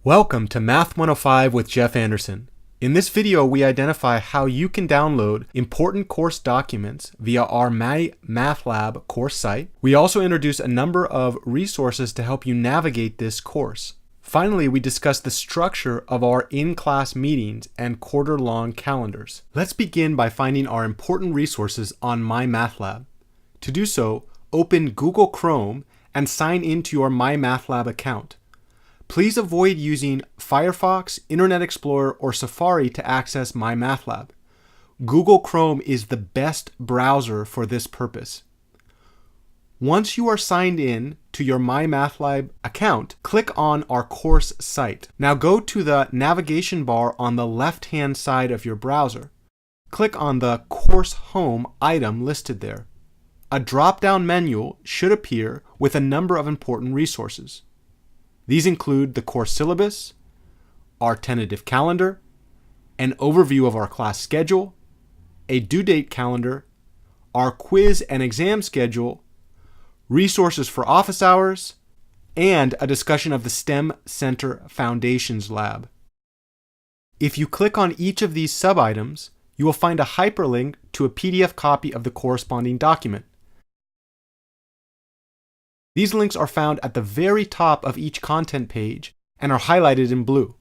Welcome to Math 105 with Jeff Anderson. In this video, we identify how you can download important course documents via our MyMathLab course site. We also introduce a number of resources to help you navigate this course. Finally, we discuss the structure of our in-class meetings and quarter-long calendars. Let's begin by finding our important resources on MyMathLab. To do so, open Google Chrome and sign into your MyMathLab account. Please avoid using Firefox, Internet Explorer, or Safari to access MyMathLab. Google Chrome is the best browser for this purpose. Once you are signed in to your MyMathLab account, click on our course site. Now go to the navigation bar on the left-hand side of your browser. Click on the Course Home item listed there. A drop-down menu should appear with a number of important resources. These include the course syllabus, our tentative calendar, an overview of our class schedule, a due date calendar, our quiz and exam schedule, resources for office hours, and a discussion of the STEM Center Foundations Lab. If you click on each of these sub-items, you will find a hyperlink to a PDF copy of the corresponding document. These links are found at the very top of each content page and are highlighted in blue.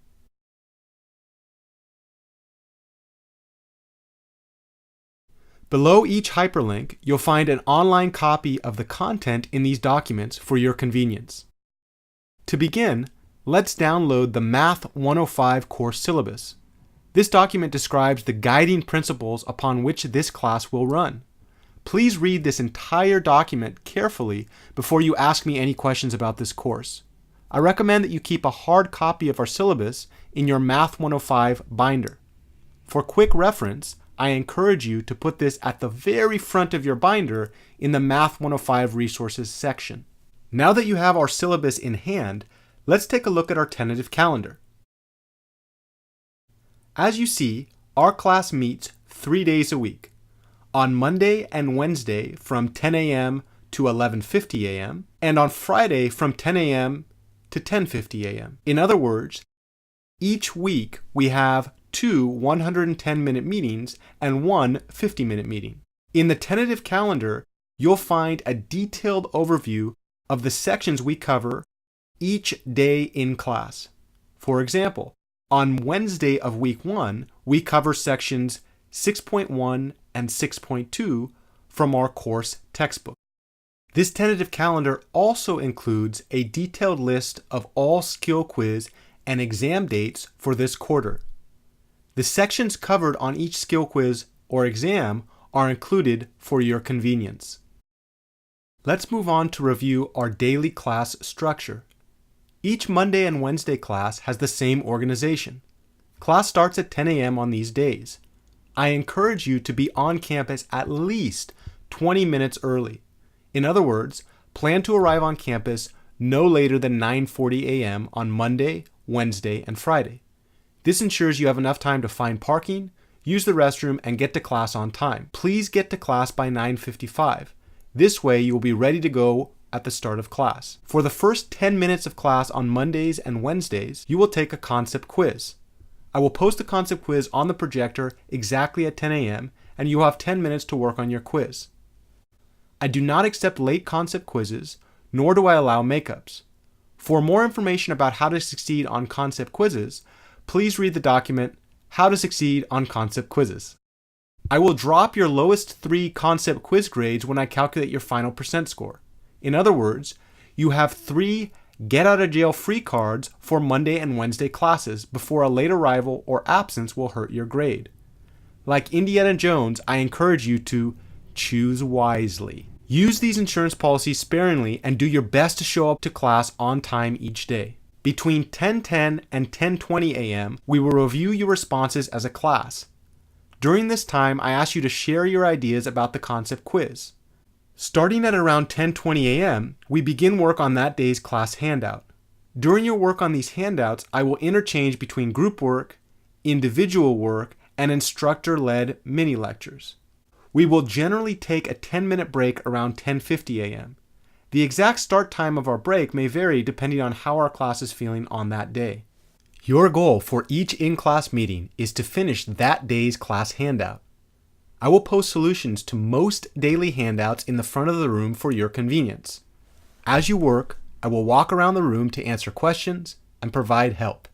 Below each hyperlink, you'll find an online copy of the content in these documents for your convenience. To begin, let's download the Math 105 course syllabus. This document describes the guiding principles upon which this class will run. Please read this entire document carefully before you ask me any questions about this course. I recommend that you keep a hard copy of our syllabus in your Math 105 binder. For quick reference, I encourage you to put this at the very front of your binder in the Math 105 resources section. Now that you have our syllabus in hand, let's take a look at our tentative calendar. As you see, our class meets 3 days a week. On Monday and Wednesday from 10 a.m. to 11:50 a.m. and on Friday from 10 a.m. to 10:50 a.m. In other words, each week we have 2 110-minute meetings and 1 50-minute meeting. In the tentative calendar, you'll find a detailed overview of the sections we cover each day in class. For example, on Wednesday of week 1, we cover sections 6.1 and 6.2 from our course textbook. This tentative calendar also includes a detailed list of all skill quiz and exam dates for this quarter. The sections covered on each skill quiz or exam are included for your convenience. Let's move on to review our daily class structure. Each Monday and Wednesday class has the same organization. Class starts at 10 a.m. on these days. I encourage you to be on campus at least 20 minutes early. In other words, plan to arrive on campus no later than 9:40 a.m. on Monday, Wednesday, and Friday. This ensures you have enough time to find parking, use the restroom, and get to class on time. Please get to class by 9:55. This way you will be ready to go at the start of class. For the first 10 minutes of class on Mondays and Wednesdays, you will take a concept quiz. I will post the concept quiz on the projector exactly at 10 a.m. and you will have 10 minutes to work on your quiz. I do not accept late concept quizzes, nor do I allow makeups. For more information about how to succeed on concept quizzes, please read the document, How to Succeed on Concept Quizzes. I will drop your lowest 3 concept quiz grades when I calculate your final percent score. In other words, you have 3 get out of jail free cards for Monday and Wednesday classes before a late arrival or absence will hurt your grade. Like Indiana Jones, I encourage you to choose wisely. Use these insurance policies sparingly and do your best to show up to class on time each day. Between 10:10 and 10:20 a.m., we will review your responses as a class. During this time, I ask you to share your ideas about the concept quiz. Starting at around 10:20 a.m., we begin work on that day's class handout. During your work on these handouts, I will interchange between group work, individual work, and instructor-led mini lectures. We will generally take a 10-minute break around 10:50 a.m. The exact start time of our break may vary depending on how our class is feeling on that day. Your goal for each in-class meeting is to finish that day's class handout. I will post solutions to most daily handouts in the front of the room for your convenience. As you work, I will walk around the room to answer questions and provide help.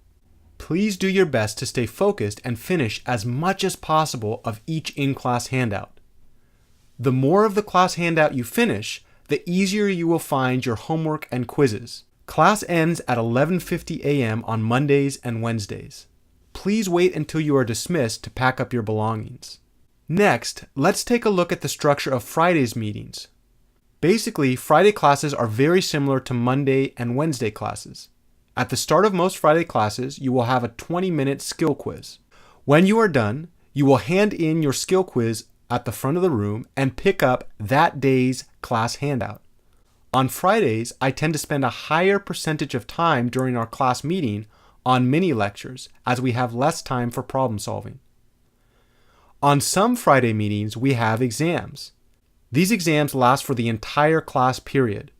Please do your best to stay focused and finish as much as possible of each in-class handout. The more of the class handout you finish, the easier you will find your homework and quizzes. Class ends at 11:50 a.m. on Mondays and Wednesdays. Please wait until you are dismissed to pack up your belongings. Next, let's take a look at the structure of Friday's meetings. Basically, Friday classes are very similar to Monday and Wednesday classes. At the start of most Friday classes, you will have a 20-minute skill quiz. When you are done, you will hand in your skill quiz at the front of the room and pick up that day's class handout. On Fridays, I tend to spend a higher percentage of time during our class meeting on mini lectures as we have less time for problem solving. On some Friday meetings, we have exams. These exams last for the entire class period.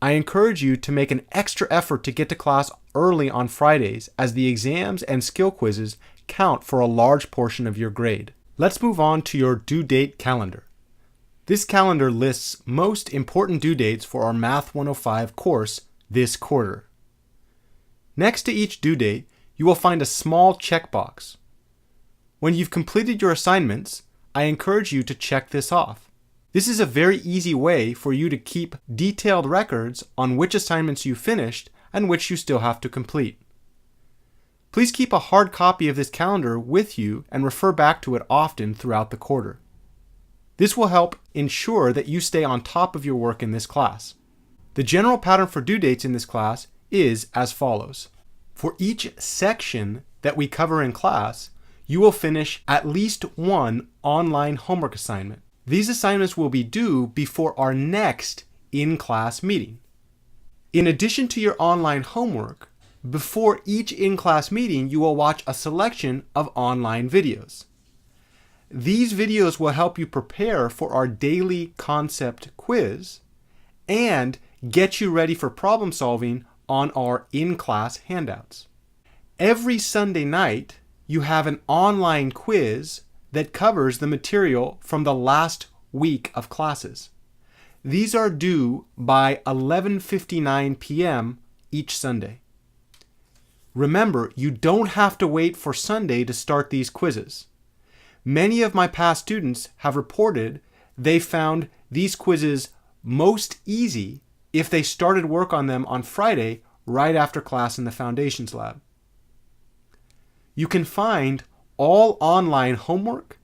I encourage you to make an extra effort to get to class early on Fridays as the exams and skill quizzes count for a large portion of your grade. Let's move on to your due date calendar. This calendar lists most important due dates for our Math 105 course this quarter. Next to each due date, you will find a small checkbox. When you've completed your assignments, I encourage you to check this off. This is a very easy way for you to keep detailed records on which assignments you finished and which you still have to complete. Please keep a hard copy of this calendar with you and refer back to it often throughout the quarter. This will help ensure that you stay on top of your work in this class. The general pattern for due dates in this class is as follows. For each section that we cover in class, you will finish at least one online homework assignment. These assignments will be due before our next in-class meeting. In addition to your online homework, before each in-class meeting, you will watch a selection of online videos. These videos will help you prepare for our daily concept quiz and get you ready for problem solving on our in-class handouts. Every Sunday night, you have an online quiz that covers the material from the last week of classes. These are due by 11:59 p.m. each Sunday. Remember, you don't have to wait for Sunday to start these quizzes. Many of my past students have reported they found these quizzes most easy if they started work on them on Friday right after class in the Foundations Lab. You can find all online homework,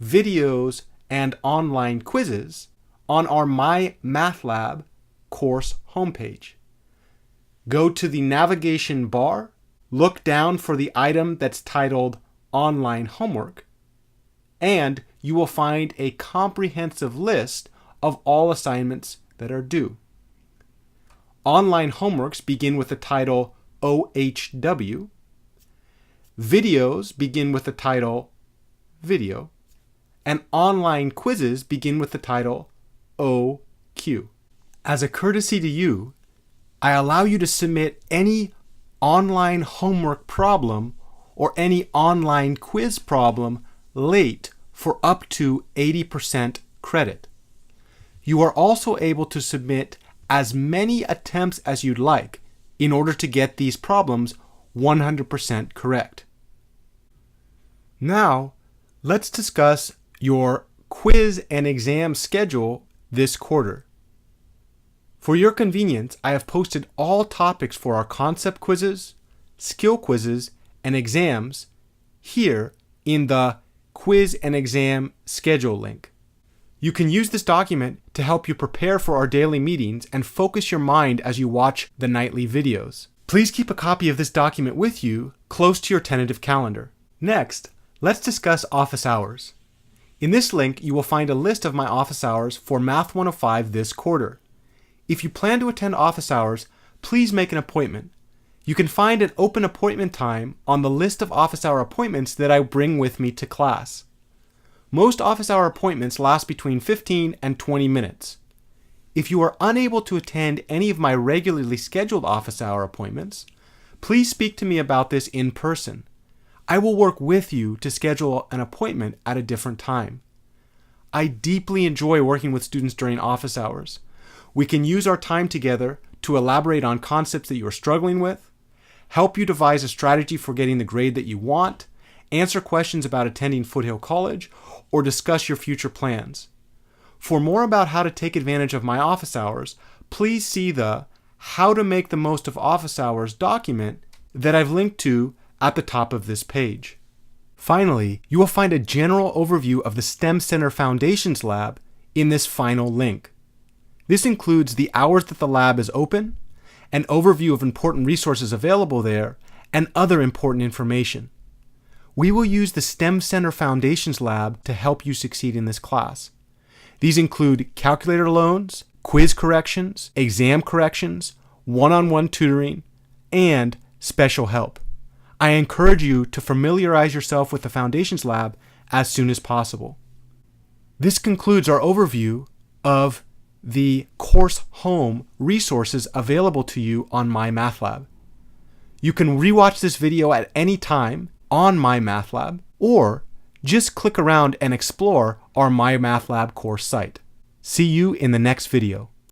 videos, and online quizzes on our My Math Lab course homepage. Go to the navigation bar, look down for the item that's titled Online Homework, and you will find a comprehensive list of all assignments that are due. Online homeworks begin with the title OHW. Videos begin with the title Video. And online quizzes begin with the title OQ. As a courtesy to you, I allow you to submit any online homework problem or any online quiz problem late for up to 80% credit. You are also able to submit as many attempts as you'd like in order to get these problems 100% correct. Now, let's discuss your quiz and exam schedule this quarter. For your convenience, I have posted all topics for our concept quizzes, skill quizzes, and exams here in the quiz and exam schedule link. You can use this document to help you prepare for our daily meetings and focus your mind as you watch the nightly videos. Please keep a copy of this document with you close to your tentative calendar. Next, let's discuss office hours. In this link, you will find a list of my office hours for Math 105 this quarter. If you plan to attend office hours, please make an appointment. You can find an open appointment time on the list of office hour appointments that I bring with me to class. Most office hour appointments last between 15 and 20 minutes. If you are unable to attend any of my regularly scheduled office hour appointments, please speak to me about this in person. I will work with you to schedule an appointment at a different time. I deeply enjoy working with students during office hours. We can use our time together to elaborate on concepts that you are struggling with, help you devise a strategy for getting the grade that you want, answer questions about attending Foothill College, or discuss your future plans. For more about how to take advantage of my office hours, please see the How to Make the Most of Office Hours document that I've linked to at the top of this page. Finally, you will find a general overview of the STEM Center Foundations Lab in this final link. This includes the hours that the lab is open, an overview of important resources available there, and other important information. We will use the STEM Center Foundations Lab to help you succeed in this class. These include calculator loans, quiz corrections, exam corrections, one-on-one tutoring, and special help. I encourage you to familiarize yourself with the Foundations Lab as soon as possible. This concludes our overview of the course home resources available to you on MyMathLab. You can rewatch this video at any time on MyMathLab, or just click around and explore our MyMathLab course site. See you in the next video.